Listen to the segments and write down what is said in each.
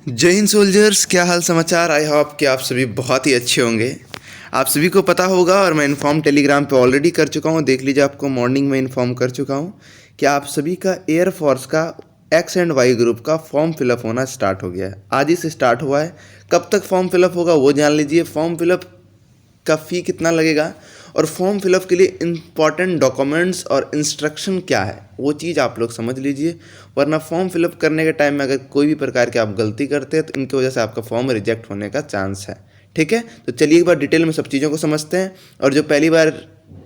जय हिंद सोल्जर्स, क्या हाल समाचार। आई होप कि आप सभी बहुत ही अच्छे होंगे। आप सभी को पता होगा और मैं इन्फॉर्म टेलीग्राम पे ऑलरेडी कर चुका हूँ। देख लीजिए, आपको मॉर्निंग में इन्फॉर्म कर चुका हूँ कि आप सभी का एयरफोर्स का एक्स एंड वाई ग्रुप का फॉर्म फिलअप होना स्टार्ट हो गया है। आज ही से स्टार्ट हुआ है। कब तक फॉर्म फिलअप होगा वो जान लीजिए। फॉर्म फिलअप का फ़ी कितना लगेगा और फॉर्म फिलअप के लिए इंपॉर्टेंट डॉक्यूमेंट्स और इंस्ट्रक्शन क्या है वो चीज़ आप लोग समझ लीजिए। वरना फॉर्म फिलअप करने के टाइम में अगर कोई भी प्रकार की आप गलती करते हैं तो इनकी वजह से आपका फॉर्म रिजेक्ट होने का चांस है। ठीक है, तो चलिए एक बार डिटेल में सब चीज़ों को समझते हैं। और जो पहली बार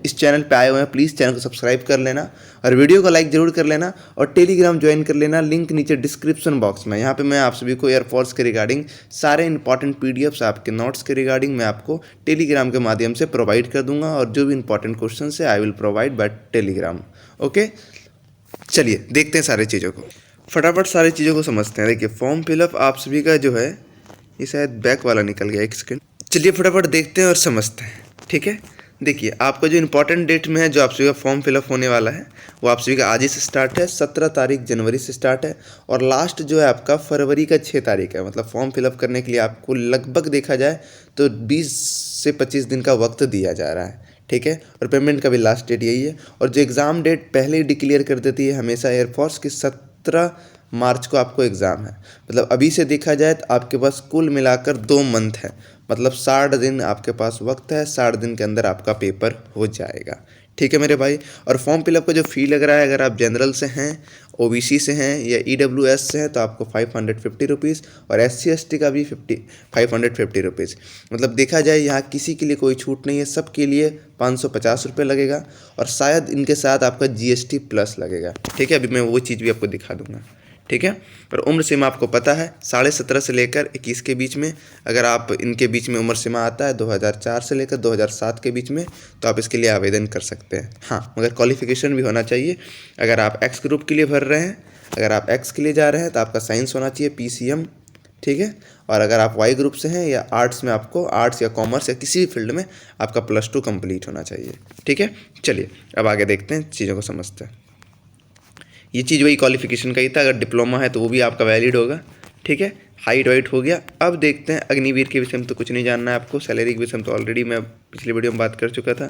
इस चैनल पे आए हुए हैं प्लीज़ चैनल को सब्सक्राइब कर लेना और वीडियो को लाइक ज़रूर कर लेना और टेलीग्राम ज्वाइन कर लेना। लिंक नीचे डिस्क्रिप्शन बॉक्स में। यहाँ पे मैं आप सभी को एयरफोर्स के रिगार्डिंग सारे इंपॉर्टेंट पीडीएफ्स आपके नोट्स के रिगार्डिंग मैं आपको टेलीग्राम के माध्यम से प्रोवाइड कर दूंगा और जो भी इंपॉर्टेंट क्वेश्चन है I will provide by Telegram. Okay, चलिए देखते हैं सारी चीज़ों को। फटाफट सारी चीज़ों को समझते हैं। देखिए, फॉर्म फिलअप आप सभी का जो है ये शायद बैक वाला निकल गया, एक सेकेंड। चलिए फटाफट देखते हैं और समझते हैं। ठीक है, देखिए आपका जो इंपॉर्टेंट डेट में है जो आप सभी का फॉर्म फिलअप होने वाला है वो आप सभी का आज ही से स्टार्ट है। 17 तारीख जनवरी से स्टार्ट है और लास्ट जो है आपका फरवरी का 6 तारीख है। मतलब फॉर्म फिलअप करने के लिए आपको लगभग देखा जाए तो 20 से 25 दिन का वक्त दिया जा रहा है। ठीक है, और पेमेंट का भी लास्ट डेट यही है। और जो एग्ज़ाम डेट पहले ही डिक्लेयर कर देती है हमेशा एयरफोर्स की, 17 मार्च को आपको एग्ज़ाम है। मतलब अभी से देखा जाए तो आपके पास कुल मिलाकर 2 मंथ है। मतलब 60 दिन आपके पास वक्त है। 60 दिन के अंदर आपका पेपर हो जाएगा। ठीक है मेरे भाई। और फॉर्म फिलअप का जो फ़ी लग रहा है, अगर आप जनरल से हैं, ओबीसी से हैं या ईडब्ल्यूएस से हैं तो आपको 550 रुपीज़ और एससी एसटी का भी 550 रुपीज़। मतलब देखा जाए यहाँ किसी के लिए कोई छूट नहीं है, सबके लिए 550 रुपये लगेगा और शायद इनके साथ आपका जीएसटी प्लस लगेगा। ठीक है, अभी मैं वो चीज़ भी आपको दिखा दूंगा। ठीक है, और उम्र सीमा आपको पता है 17.5 से लेकर 21 के बीच में। अगर आप इनके बीच में उम्र सीमा आता है 2004 से लेकर 2007 के बीच में तो आप इसके लिए आवेदन कर सकते हैं। हाँ, मगर क्वालिफिकेशन भी होना चाहिए। अगर आप एक्स ग्रुप के लिए भर रहे हैं, अगर आप एक्स के लिए जा रहे हैं तो आपका साइंस होना चाहिए, पीसीएम। ठीक है, और अगर आप वाई ग्रुप से हैं या आर्ट्स में, आपको आर्ट्स या कॉमर्स या किसी भी फील्ड में आपका +2 कंप्लीट होना चाहिए। ठीक है, चलिए अब आगे देखते हैं, चीज़ों को समझते हैं। ये चीज़ वही क्वालिफिकेशन का ही था। अगर डिप्लोमा है तो वो भी आपका वैलिड होगा। ठीक है, हाइट वाइट हो गया। अब देखते हैं अग्निवीर के विषय में तो कुछ नहीं जानना है आपको। सैलरी के विषय में तो ऑलरेडी मैं पिछले वीडियो में बात कर चुका था।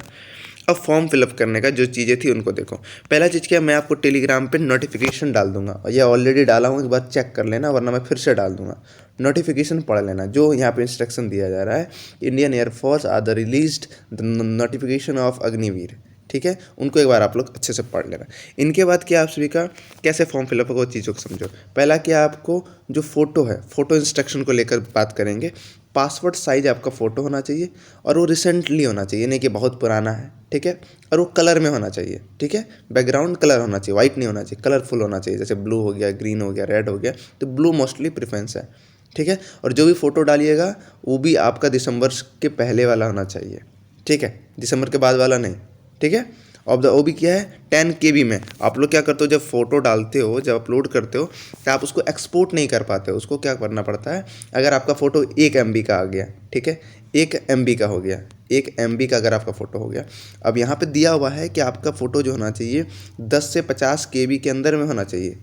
अब फॉर्म फिलअप करने का जो चीज़ें थी उनको देखो। पहला चीज़ क्या, मैं आपको टेलीग्राम पे नोटिफिकेशन डाल दूंगा और ये ऑलरेडी डाला हूँ, एक बार चेक कर लेना वरना मैं फिर से डाल दूंगा। नोटिफिकेशन पढ़ लेना। जो यहाँ पे इंस्ट्रक्शन दिया जा रहा है, Indian air force are the released the notification of Agniveer. ठीक है, उनको एक बार आप लोग अच्छे से पढ़ लेना। इनके बाद क्या आप सभी का कैसे फॉर्म फिलअप होगा चीज़ों को समझो। पहला क्या, आपको जो फ़ोटो है, फ़ोटो इंस्ट्रक्शन को लेकर बात करेंगे। पासपोर्ट साइज आपका फ़ोटो होना चाहिए और वो रिसेंटली होना चाहिए, नहीं कि बहुत पुराना है। ठीक है, और वो कलर में होना चाहिए। ठीक है, बैकग्राउंड कलर होना चाहिए, वाइट नहीं होना चाहिए, कलरफुल होना चाहिए। जैसे ब्लू हो गया, ग्रीन हो गया, रेड हो गया, तो ब्लू मोस्टली प्रेफरेंस है। ठीक है, और जो भी फ़ोटो डालिएगा वो भी आपका दिसंबर के पहले वाला होना चाहिए। ठीक है, दिसंबर के बाद वाला नहीं। ठीक है, और वो भी क्या है 10 KB में। आप लोग क्या करते हो, जब फोटो डालते हो, जब अपलोड करते हो तो आप उसको एक्सपोर्ट नहीं कर पाते हो। उसको क्या करना पड़ता है, अगर आपका फ़ोटो 1 MB का आ गया, ठीक है, 1 MB का हो गया, 1 MB का अगर आपका फ़ोटो हो गया। अब यहाँ पे दिया हुआ है कि आपका फ़ोटो जो होना चाहिए 10 से 50 KB के अंदर में होना चाहिए,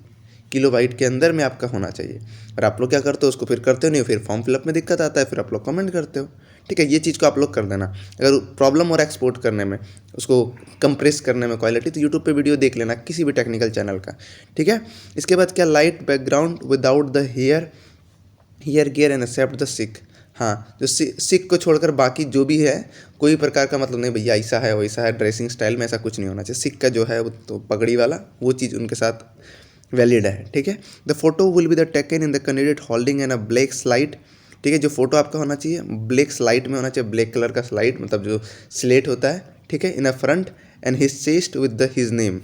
किलोबाइट के अंदर में आपका होना चाहिए। और आप लोग क्या करते हो, उसको फिर करते हो नहीं, फिर फॉर्म फिलअप में दिक्कत आता है, फिर आप लोग कमेंट करते हो। ठीक है, ये चीज़ को आप लोग कर देना। अगर प्रॉब्लम और एक्सपोर्ट करने में, उसको कंप्रेस करने में क्वालिटी, तो यूट्यूब पे वीडियो देख लेना किसी भी टेक्निकल चैनल का। ठीक है, इसके बाद क्या, light background without the hair gear and except the sick. हाँ, जो सिक को छोड़कर बाकी जो भी है कोई प्रकार का मतलब नहीं भैया ऐसा है वैसा है, ड्रेसिंग स्टाइल में ऐसा कुछ नहीं होना चाहिए। सिक का जो है वो तो पगड़ी वाला वो चीज़ उनके साथ वैलिड है। ठीक है, the photo will be the taken in the candidate holding N a black slide. ठीक है, जो फोटो आपका होना चाहिए ब्लैक स्लाइड में होना चाहिए, ब्लैक कलर का स्लाइड, मतलब जो स्लेट होता है। ठीक है, in a front and his chest with the his name.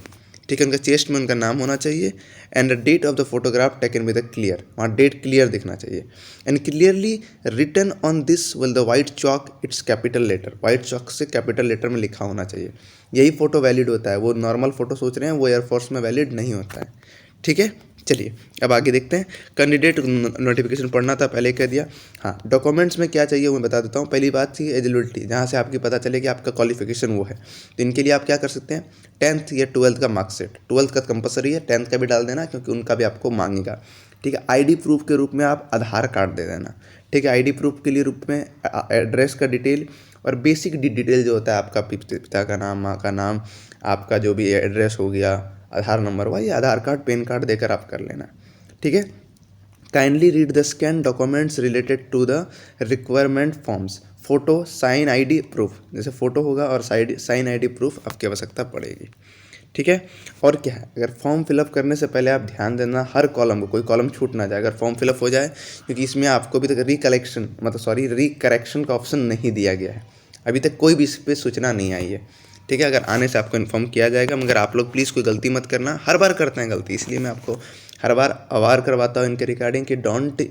ठीक है, उनका चेस्ट में उनका नाम होना चाहिए। And the date of the photograph taken with the clear, वहाँ डेट क्लियर दिखना चाहिए। And clearly written on this will the white chalk it's capital letter, white chalk से कैपिटल लेटर में लिखा होना चाहिए। यही फ़ोटो वैलिड होता है। वो नॉर्मल फ़ोटो सोच रहे हैं वो एयरफोर्स में वैलिड नहीं होता है। ठीक है, चलिए अब आगे देखते हैं। कैंडिडेट नोटिफिकेशन पढ़ना था, पहले कह दिया। हाँ, डॉक्यूमेंट्स में क्या चाहिए वो मैं बता देता हूँ। पहली बात थी एलिजिबिलिटी, जहाँ से आपकी पता चले कि आपका क्वालिफिकेशन वो है। तो इनके लिए आप क्या कर सकते हैं, 10th या 12th का मार्कशीट। 12th का कंपलसरी है, 10th का भी डाल देना क्योंकि उनका भी आपको मांगेगा। ठीक है। आईडी प्रूफ के रूप में आप आधार कार्ड दे देना, ठीक है। आईडी प्रूफ के लिए रूप में एड्रेस का डिटेल और बेसिक डिटेल जो होता है आपका पिता का नाम, माँ का नाम, आपका जो भी एड्रेस हो गया, आधार नंबर, वही आधार कार्ड पैन कार्ड देकर आप कर लेना, ठीक है। Kindly read the scan documents related to the requirement forms, photo, sign, ID proof, जैसे फोटो होगा और साइन आईडी प्रूफ आपकी आवश्यकता पड़ेगी, ठीक है। और क्या है, अगर फॉर्म फिलअप करने से पहले आप ध्यान देना हर कॉलम को, कोई कॉलम छूट ना जाए अगर फॉर्म फिलअप हो जाए, क्योंकि इसमें आपको अभी तक रिकरेक्शन का ऑप्शन नहीं दिया गया है, अभी तक कोई भी इस पर सूचना नहीं आई है, ठीक है। अगर आने से आपको इन्फॉर्म किया जाएगा, मगर आप लोग प्लीज़ कोई गलती मत करना, हर बार करते हैं गलती, इसलिए मैं आपको हर बार अवार करवाता हूँ इनके रिगार्डिंग कि don't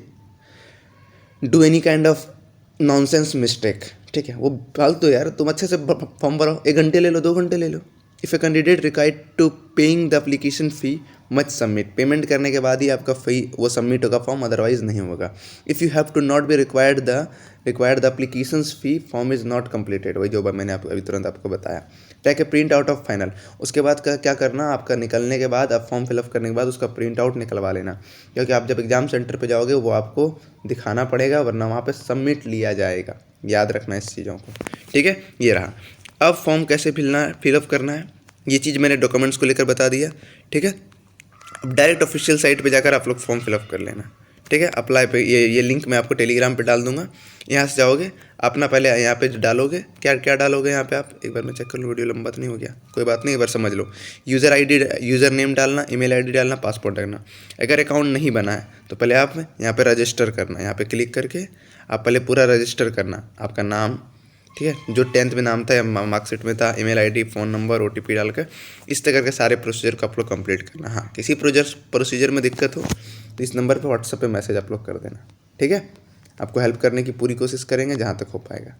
do any kind of nonsense mistake, ठीक है। वो फालतू यार, तुम अच्छे से फॉर्म भरो, 1 घंटे ले लो, 2 घंटे ले लो। If a candidate required to paying the application fee much submit, payment करने के बाद ही आपका फ़ी वो सबमिट होगा फॉर्म, अदरवाइज नहीं होगा। If you have to not be required the application fee, form is not completed, वही जो मैंने अभी तुरंत आपको बताया। Take a print out of final, उसके बाद क्या करना, आपका निकलने के बाद, आप फॉर्म फिलअप करने के बाद उसका प्रिंट आउट निकलवा लेना, क्योंकि आप जब एग्ज़ाम सेंटर पर जाओगे वो आपको दिखाना पड़ेगा, वरना वहाँ पर सबमिट लिया जाएगा, याद रखना इस चीज़ों को, ठीक है। ये रहा। अब फॉर्म कैसे फिलअप करना है, ये चीज़ मैंने डॉक्यूमेंट्स को लेकर बता दिया, ठीक है। अब डायरेक्ट ऑफिशियल साइट पे जाकर आप लोग फॉर्म फिलअप कर लेना, ठीक है। अप्लाई पे ये लिंक मैं आपको टेलीग्राम पे डाल दूंगा, यहाँ से जाओगे अपना पहले यहाँ पे डालोगे, क्या डालोगे यहाँ पे, आप एक बार मैं चेक कर लूँ, वीडियो लंबा तो नहीं हो गया, कोई बात नहीं, एक बार समझ लो। यूज़र नेम डालना, ईमेल आईडी डालना, पासपोर्ट डालना। अगर अकाउंट नहीं बना है तो पहले आप यहाँ पे रजिस्टर करना, यहाँ पे क्लिक करके आप पहले पूरा रजिस्टर करना, आपका नाम, ठीक है, जो 10th में नाम था या मार्कशीट में था, email ID, phone number, OTP डालकर इस तरह के सारे प्रोसीजर को आप लोग कंप्लीट करना। हाँ, किसी प्रोसीजर में दिक्कत हो तो इस नंबर पे व्हाट्सएप पे मैसेज आप लोग कर देना, ठीक है। आपको हेल्प करने की पूरी कोशिश करेंगे जहाँ तक हो पाएगा,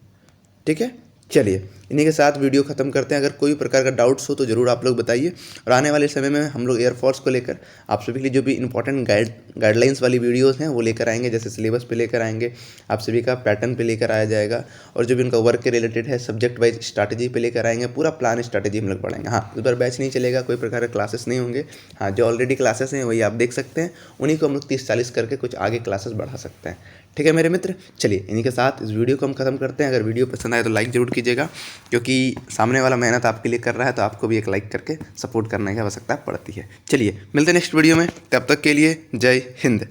ठीक है। चलिए, इन्हीं के साथ वीडियो ख़त्म करते हैं। अगर कोई प्रकार का डाउट्स हो तो ज़रूर आप लोग बताइए, और आने वाले समय में हम लोग एयरफोर्स को लेकर आप सभी के लिए जो भी इंपॉर्टेंट गाइडलाइंस वाली वीडियोस हैं वो लेकर आएंगे, जैसे सिलेबस पे लेकर आएंगे, आप सभी का पैटर्न पे लेकर आया जाएगा, और जो भी उनका वर्क के रिलेटेड है सब्जेक्ट वाइज स्ट्रैटेजी पे लेकर आएंगे, पूरा प्लान स्ट्रैटेजी हम लोग पढ़ाएंगे। हाँ, इस बार बैच नहीं चलेगा, कोई प्रकार के क्लासेस नहीं होंगे। हाँ, जो ऑलरेडी क्लासेस हैं वही आप देख सकते हैं, उन्हीं को हम लोग 30-40 करके कुछ आगे क्लासेस बढ़ा सकते हैं, ठीक है मेरे मित्र। चलिए, इन्हीं के साथ इस वीडियो को हम खत्म करते हैं। अगर वीडियो पसंद आए तो लाइक ज़रूर कीजिएगा, क्योंकि सामने वाला मेहनत आपके लिए कर रहा है, तो आपको भी एक लाइक करके सपोर्ट करने की आवश्यकता पड़ती है। चलिए, मिलते हैं नेक्स्ट वीडियो में, तब तक के लिए जय हिंद।